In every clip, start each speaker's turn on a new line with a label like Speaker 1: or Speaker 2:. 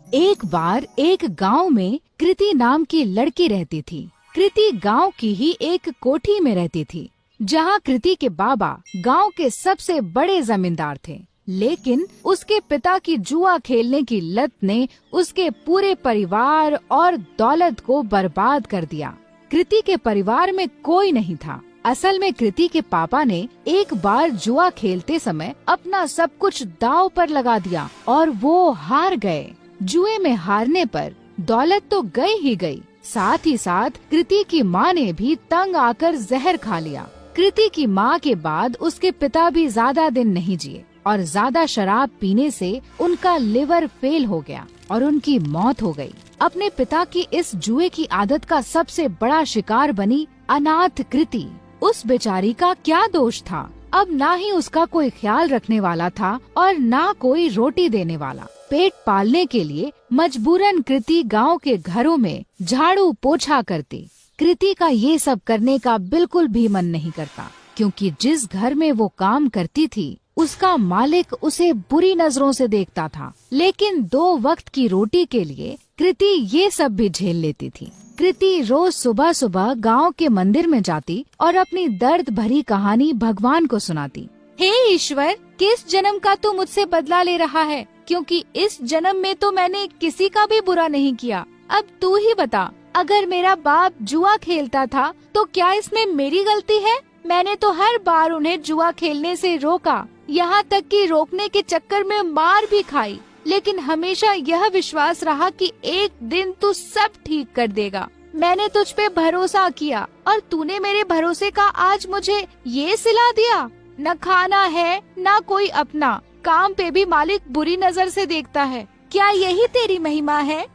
Speaker 1: एक बार एक गांव में कृति नाम की लड़की रहती थी। कृति गांव की ही एक कोठी में रहती थी, जहां कृति के बाबा गांव के सबसे बड़े जमींदार थे। लेकिन उसके पिता की जुआ खेलने की लत ने उसके पूरे परिवार और दौलत को बर्बाद कर दिया। कृति के परिवार में कोई नहीं था। असल में कृति के पापा ने एक बार जुआ खेलते समय अपना सब कुछ दांव पर लगा दिया और वो हार गए। जुए में हारने पर दौलत तो गई ही गई, साथ ही साथ कृति की माँ ने भी तंग आकर जहर खा लिया। कृति की माँ के बाद उसके पिता भी ज्यादा दिन नहीं जिए और ज्यादा शराब पीने से उनका लिवर फेल हो गया और उनकी मौत हो गई। अपने पिता की इस जुए की आदत का सबसे बड़ा शिकार बनी अनाथ कृति। उस बेचारी का क्या दोष था? अब ना ही उसका कोई ख्याल रखने वाला था और ना कोई रोटी देने वाला। पेट पालने के लिए मजबूरन कृति गांव के घरों में झाड़ू पोछा करती। कृति का ये सब करने का बिल्कुल भी मन नहीं करता, क्योंकि जिस घर में वो काम करती थी उसका मालिक उसे बुरी नजरों से देखता था। लेकिन 2 वक्त की रोटी के लिए कृति ये सब भी झेल लेती थी। कृति रोज सुबह सुबह गांव के मंदिर में जाती और अपनी दर्द भरी कहानी भगवान को सुनाती। हे ईश्वर, किस जन्म का तू मुझसे बदला ले रहा है? क्योंकि इस जन्म में तो मैंने किसी का भी बुरा नहीं किया। अब तू ही बता, अगर मेरा बाप जुआ खेलता था तो क्या इसमें मेरी गलती है? मैंने तो हर बार उन्हें जुआ खेलने से रोका, यहाँ तक कि रोकने के चक्कर में मार भी खाई, लेकिन हमेशा यह विश्वास रहा कि एक दिन तू सब ठीक कर देगा। मैंने तुझ पे भरोसा किया और तूने मेरे भरोसे का आज मुझे ये सिला दिया। न खाना है न कोई अपना, काम पे भी मालिक बुरी नजर से देखता है। क्या यही तेरी महिमा है?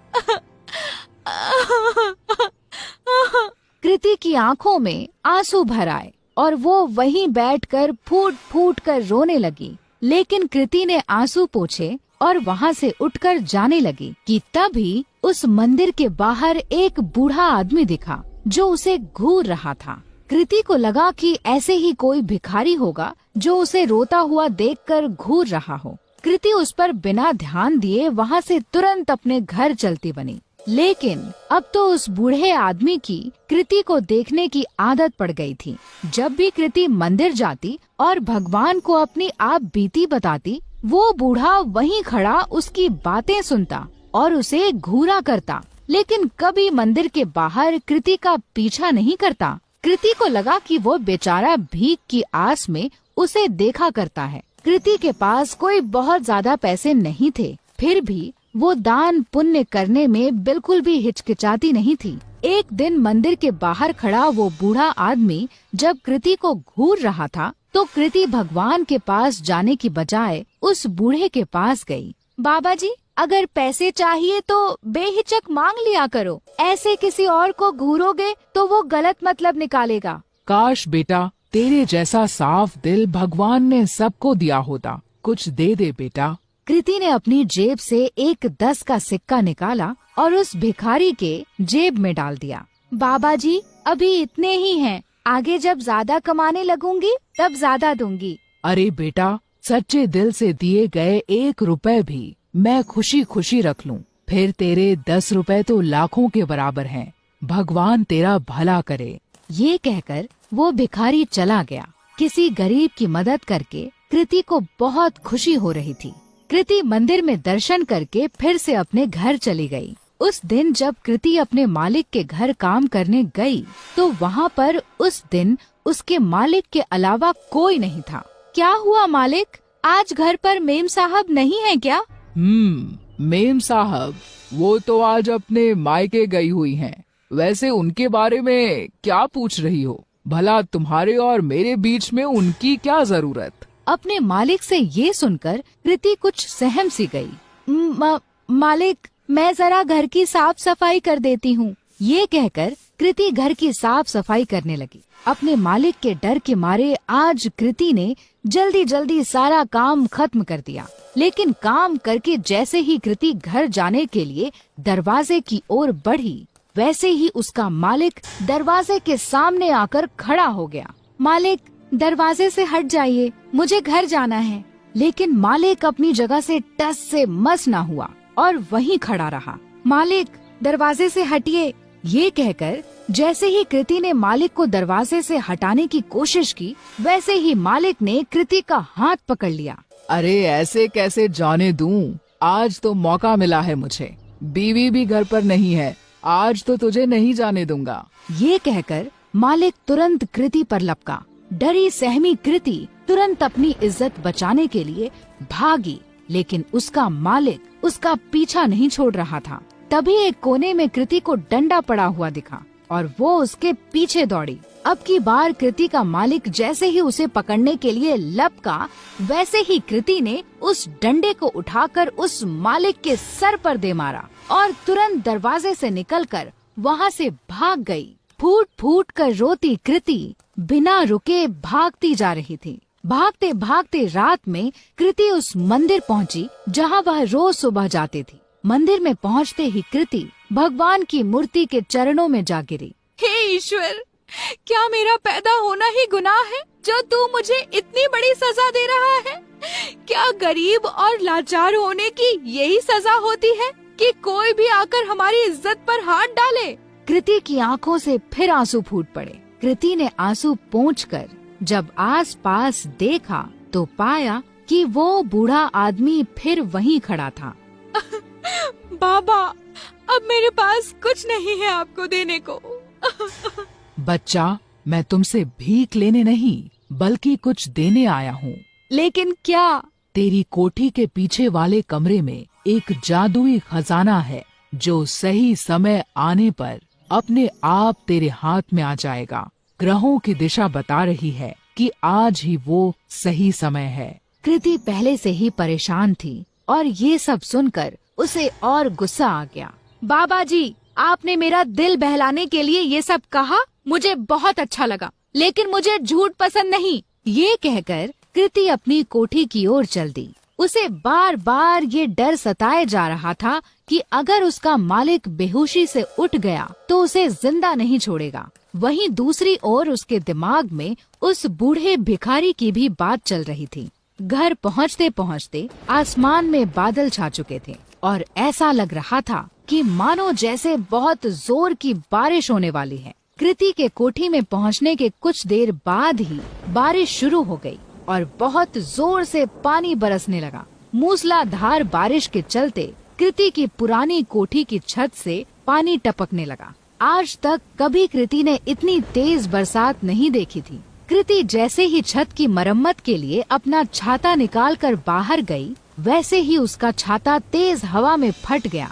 Speaker 1: कृति की आंखों में आंसू भर आए और वो वहीं बैठकर फूट फूट कर रोने लगी। लेकिन कृति ने आंसू पोंछे और वहाँ से उठकर जाने लगी कि तभी उस मंदिर के बाहर एक बूढ़ा आदमी दिखा जो उसे घूर रहा था। कृति को लगा कि ऐसे ही कोई भिखारी होगा जो उसे रोता हुआ देखकर घूर रहा हो। कृति उस पर बिना ध्यान दिए वहाँ से तुरंत अपने घर चलती बनी। लेकिन अब तो उस बूढ़े आदमी की कृति को देखने की आदत पड़ गई थी। जब भी कृति मंदिर जाती और भगवान को अपनी आप बीती बताती, वो बूढ़ा वहीं खड़ा उसकी बातें सुनता और उसे घूरा करता, लेकिन कभी मंदिर के बाहर कृति का पीछा नहीं करता। कृति को लगा कि वो बेचारा भीख की आस में उसे देखा करता है। कृति के पास कोई बहुत ज्यादा पैसे नहीं थे, फिर भी वो दान पुण्य करने में बिल्कुल भी हिचकिचाती नहीं थी। एक दिन मंदिर के बाहर खड़ा वो बूढ़ा आदमी जब कृति को घूर रहा था, तो कृति भगवान के पास जाने की बजाय उस बूढ़े के पास गई। बाबा जी, अगर पैसे चाहिए तो बेहिचक मांग लिया करो। ऐसे किसी और को घूरोगे तो वो गलत मतलब निकालेगा।
Speaker 2: काश बेटा, तेरे जैसा साफ दिल भगवान ने सबको दिया होता। कुछ दे दे बेटा।
Speaker 1: कृति ने अपनी जेब से एक 10 का सिक्का निकाला और उस भिखारी के जेब में डाल दिया। बाबा जी, अभी इतने ही हैं, आगे जब ज्यादा कमाने लगूंगी तब ज्यादा दूंगी।
Speaker 2: अरे बेटा, सच्चे दिल से दिए गए 1 रुपए भी मैं खुशी खुशी रख लूं, फिर तेरे 10 रुपए तो लाखों के बराबर हैं। भगवान तेरा भला करे।
Speaker 1: ये कहकर वो भिखारी चला गया। किसी गरीब की मदद करके कृति को बहुत खुशी हो रही थी। कृति मंदिर में दर्शन करके फिर से अपने घर चली गई। उस दिन जब कृति अपने मालिक के घर काम करने गई, तो वहाँ पर उस दिन उसके मालिक के अलावा कोई नहीं था। क्या हुआ मालिक, आज घर पर मेम साहब नहीं है क्या?
Speaker 2: मेम साहब, वो तो आज अपने मायके गई हुई हैं। वैसे उनके बारे में क्या पूछ रही हो? भला तुम्हारे और मेरे बीच में उनकी क्या जरूरत?
Speaker 1: अपने मालिक से ये सुनकर कृति कुछ सहम सी गई। मालिक, मैं जरा घर की साफ सफाई कर देती हूँ। ये कहकर कृति घर की साफ सफाई करने लगी। अपने मालिक के डर के मारे आज कृति ने जल्दी जल्दी सारा काम खत्म कर दिया। लेकिन काम करके जैसे ही कृति घर जाने के लिए दरवाजे की ओर बढ़ी, वैसे ही उसका मालिक दरवाजे के सामने आकर खड़ा हो गया। मालिक, दरवाजे से हट जाइए, मुझे घर जाना है। लेकिन मालिक अपनी जगह से टस से मस न हुआ। और वहीं खड़ा रहा। मालिक, दरवाजे से हटिए। ये कहकर जैसे ही कृति ने मालिक को दरवाजे से हटाने की कोशिश की, वैसे ही मालिक ने कृति का हाथ पकड़ लिया।
Speaker 2: अरे ऐसे कैसे जाने दूं? आज तो मौका मिला है मुझे। बीवी भी घर पर नहीं है, आज तो तुझे नहीं जाने दूंगा।
Speaker 1: ये कहकर मालिक तुरंत कृति पर लपका। डरी सहमी कृति तुरंत अपनी इज्जत बचाने के लिए भागी, लेकिन उसका मालिक उसका पीछा नहीं छोड़ रहा था। तभी एक कोने में कृति को डंडा पड़ा हुआ दिखा और वो उसके पीछे दौड़ी। अब की बार कृति का मालिक जैसे ही उसे पकड़ने के लिए लपका, वैसे ही कृति ने उस डंडे को उठाकर उस मालिक के सर पर दे मारा और तुरंत दरवाजे से निकलकर वहाँ से भाग गई। फूट फूट कर रोती कृति बिना रुके भागती जा रही थी। भागते भागते रात में कृति उस मंदिर पहुंची जहां वह रोज सुबह जाती थी। मंदिर में पहुंचते ही कृति भगवान की मूर्ति के चरणों में जा गिरी।
Speaker 3: हे ईश्वर, क्या मेरा पैदा होना ही गुनाह है जो तू मुझे इतनी बड़ी सजा दे रहा है? क्या गरीब और लाचार होने की यही सजा होती है कि कोई भी आकर हमारी इज्जत पर हाथ डाले?
Speaker 1: कृति की आंखों से फिर आंसू फूट पड़े। कृति ने आंसू पोंछकर जब आस पास देखा तो पाया कि वो बूढ़ा आदमी फिर वहीं खड़ा था।
Speaker 3: बाबा, अब मेरे पास कुछ नहीं है आपको देने को।
Speaker 2: बच्चा, मैं तुमसे भीख लेने नहीं बल्कि कुछ देने आया हूँ।
Speaker 3: लेकिन क्या?
Speaker 2: तेरी कोठी के पीछे वाले कमरे में एक जादुई खजाना है जो सही समय आने पर अपने आप तेरे हाथ में आ जाएगा। ग्रहों की दिशा बता रही है कि आज ही वो सही समय है।
Speaker 1: कृति पहले से ही परेशान थी और ये सब सुनकर उसे और गुस्सा आ गया।
Speaker 3: बाबा जी, आपने मेरा दिल बहलाने के लिए ये सब कहा, मुझे बहुत अच्छा लगा, लेकिन मुझे झूठ पसंद नहीं।
Speaker 1: ये कहकर कृति अपनी कोठी की ओर चल दी। उसे बार बार ये डर सताए जा रहा था कि अगर उसका मालिक बेहोशी से उठ गया तो उसे जिंदा नहीं छोड़ेगा। वहीं दूसरी ओर उसके दिमाग में उस बूढ़े भिखारी की भी बात चल रही थी। घर पहुंचते पहुंचते आसमान में बादल छा चुके थे और ऐसा लग रहा था कि मानो जैसे बहुत जोर की बारिश होने वाली है। कृति के कोठी में पहुंचने के कुछ देर बाद ही बारिश शुरू हो गई और बहुत जोर से पानी बरसने लगा। मूसलाधार बारिश के चलते कृति की पुरानी कोठी की छत से पानी टपकने लगा। आज तक कभी कृति ने इतनी तेज बरसात नहीं देखी थी। कृति जैसे ही छत की मरम्मत के लिए अपना छाता निकालकर बाहर गई, वैसे ही उसका छाता तेज हवा में फट गया।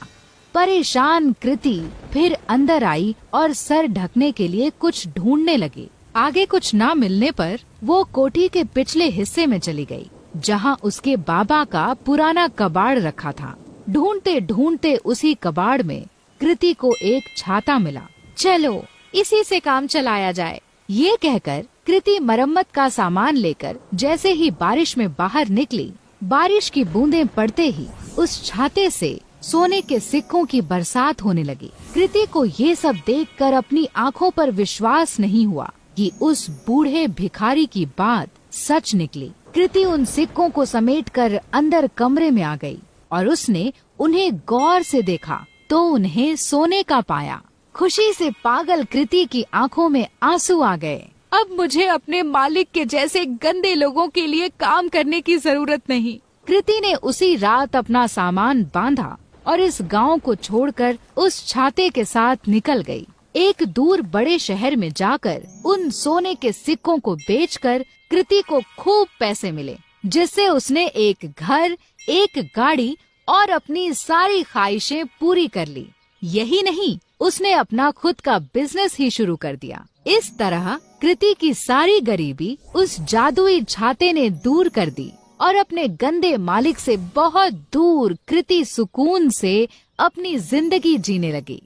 Speaker 1: परेशान कृति फिर अंदर आई और सर ढकने के लिए कुछ ढूंढने लगी। आगे कुछ ना मिलने पर वो कोठी के पिछले हिस्से में चली गई, जहां उसके बाबा का पुराना कबाड़ रखा था। ढूंढते ढूंढते उसी कबाड़ में कृति को एक छाता मिला।
Speaker 3: चलो, इसी से काम चलाया जाए।
Speaker 1: ये कहकर कृति मरम्मत का सामान लेकर जैसे ही बारिश में बाहर निकली, बारिश की बूंदें पड़ते ही उस छाते से सोने के सिक्कों की बरसात होने लगी। कृति को ये सब देखकर अपनी आंखों पर विश्वास नहीं हुआ कि उस बूढ़े भिखारी की बात सच निकली। कृति उन सिक्कों को समेटकर अंदर कमरे में आ गई और उसने उन्हें गौर से देखा तो उन्हें सोने का पाया। खुशी से पागल कृति की आंखों में आंसू आ गए।
Speaker 3: अब मुझे अपने मालिक के जैसे गंदे लोगों के लिए काम करने की जरूरत नहीं।
Speaker 1: कृति ने उसी रात अपना सामान बांधा और इस गांव को छोड़कर उस छाते के साथ निकल गई। एक दूर बड़े शहर में जाकर उन सोने के सिक्कों को बेचकर कृति को खूब पैसे मिले, जिससे उसने एक घर, एक गाड़ी और अपनी सारी ख्वाहिशें पूरी कर ली। यही नहीं, उसने अपना खुद का बिजनेस ही शुरू कर दिया। इस तरह कृति की सारी गरीबी उस जादुई छाते ने दूर कर दी और अपने गंदे मालिक से बहुत दूर कृति सुकून से अपनी जिंदगी जीने लगी।